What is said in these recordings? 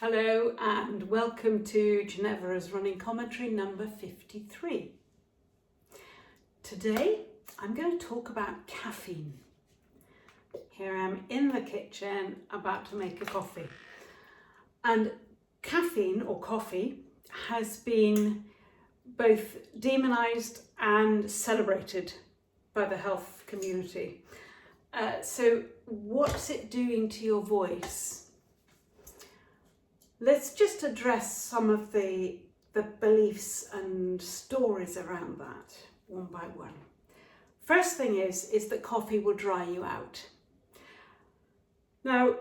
Hello and welcome to Genevora's running commentary number 53. Today I'm going to talk about caffeine. Here I am in the kitchen about to make a coffee. And caffeine or coffee has been both demonized and celebrated by the health community. So what's it doing to your voice? Let's just address some of the beliefs and stories around that one by one. First thing is that coffee will dry you out. Now,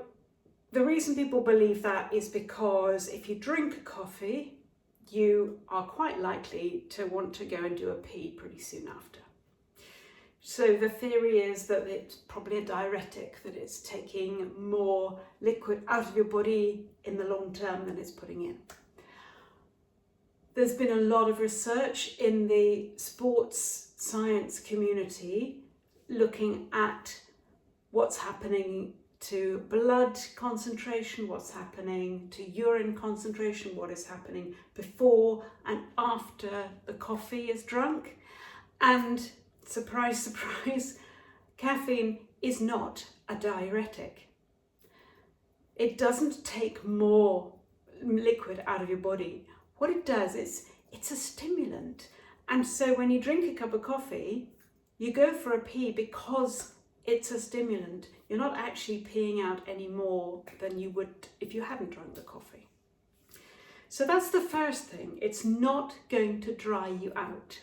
the reason people believe that is because if you drink a coffee, you are quite likely to want to go and do a pee pretty soon after. So the theory is that it's probably a diuretic, that it's taking more liquid out of your body in the long term than it's putting in. There's been a lot of research in the sports science community looking at what's happening to blood concentration, what's happening to urine concentration, what is happening before and after the coffee is drunk. And surprise, surprise, caffeine is not a diuretic. It doesn't take more liquid out of your body. What it does is it's a stimulant. And so when you drink a cup of coffee, you go for a pee because it's a stimulant. You're not actually peeing out any more than you would if you hadn't drunk the coffee. So that's the first thing. It's not going to dry you out.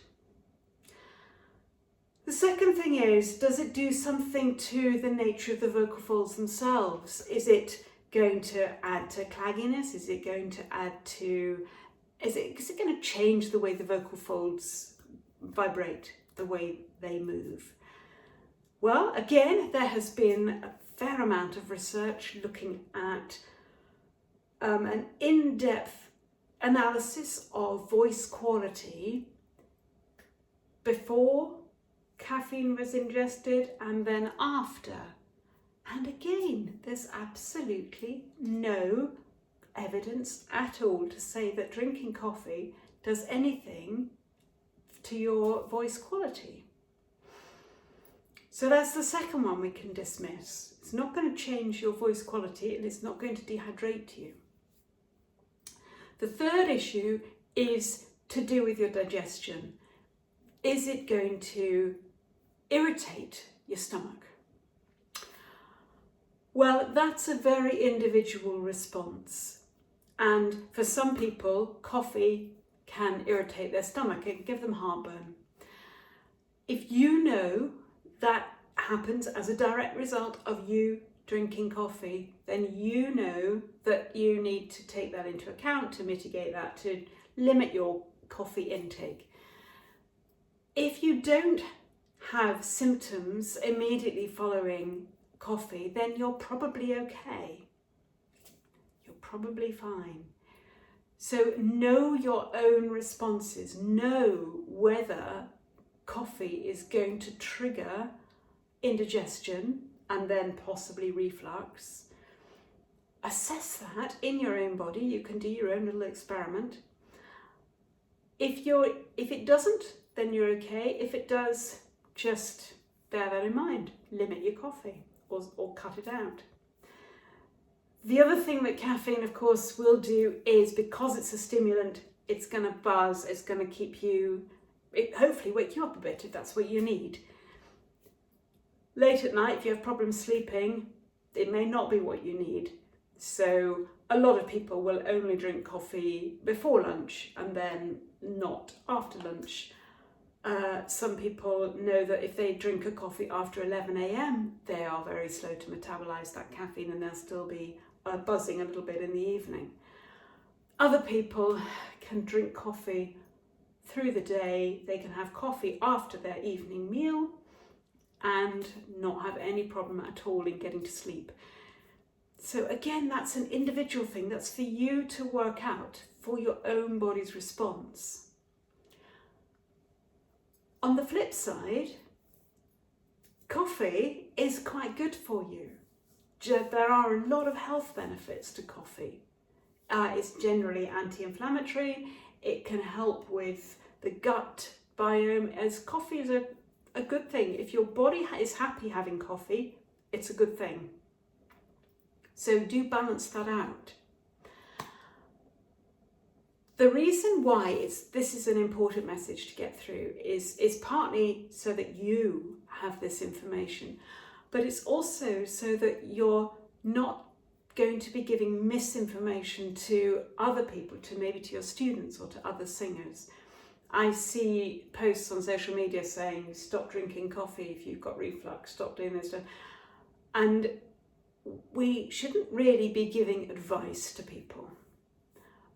The second thing is, does it do something to the nature of the vocal folds themselves? Is it going to add to clagginess? Is it going to is it going to change the way the vocal folds vibrate, the way they move? Well, again, there has been a fair amount of research looking at an in-depth analysis of voice quality before caffeine was ingested and then after. And again, there's absolutely no evidence at all to say that drinking coffee does anything to your voice quality. So that's the second one we can dismiss. It's not going to change your voice quality and it's not going to dehydrate you. The third issue is to do with your digestion. Is it going to irritate your stomach? Well, that's a very individual response. And for some people, coffee can irritate their stomach. It can give them heartburn. If you know that happens as a direct result of you drinking coffee, then you know that you need to take that into account to mitigate that, to limit your coffee intake. If you don't have symptoms immediately following coffee, then you're probably okay. You're probably fine. So know your own responses. Know whether coffee is going to trigger indigestion and then possibly reflux. Assess that in your own body. You can do your own little experiment. If it doesn't, then you're okay. If it does, just bear that in mind. Limit your coffee or cut it out. The other thing that caffeine, of course, will do is, because it's a stimulant, it's going to buzz, it's going to keep you, hopefully wake you up a bit if that's what you need. Late at night, if you have problems sleeping, it may not be what you need. So a lot of people will only drink coffee before lunch and then not after lunch. Some people know that if they drink a coffee after 11 a.m, they are very slow to metabolize that caffeine and they'll still be buzzing a little bit in the evening. Other people can drink coffee through the day. They can have coffee after their evening meal and not have any problem at all in getting to sleep. So again, that's an individual thing. That's for you to work out for your own body's response. On the flip side, coffee is quite good for you. There are a lot of health benefits to coffee. It's generally anti-inflammatory. It can help with the gut biome, as coffee is a good thing. If your body is happy having coffee, it's a good thing. So do balance that out. The reason why this is an important message to get through is partly so that you have this information, but it's also so that you're not going to be giving misinformation to other people, maybe to your students or to other singers. I see posts on social media saying, stop drinking coffee if you've got reflux, stop doing this stuff. And we shouldn't really be giving advice to people.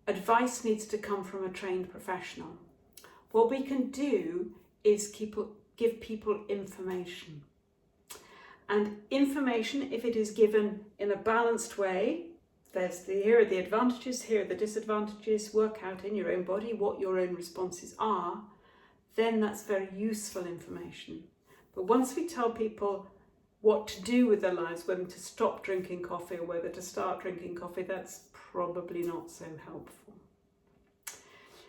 Advice needs to come from a trained professional. What we can do is give people information. And information, if it is given in a balanced way, here are the advantages, here are the disadvantages, work out in your own body what your own responses are, then that's very useful information. But once we tell people what to do with their lives, whether to stop drinking coffee or whether to start drinking coffee, that's probably not so helpful.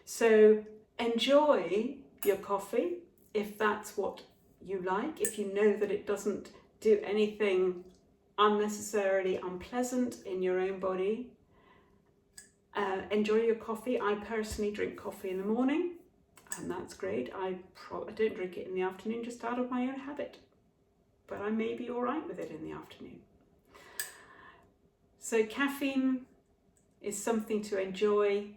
So enjoy your coffee if that's what you like, if you know that it doesn't do anything unnecessarily unpleasant in your own body. Enjoy your coffee. I personally drink coffee in the morning, and that's great. I don't drink it in the afternoon just out of my own habit, but I may be all right with it in the afternoon. So caffeine is something to enjoy.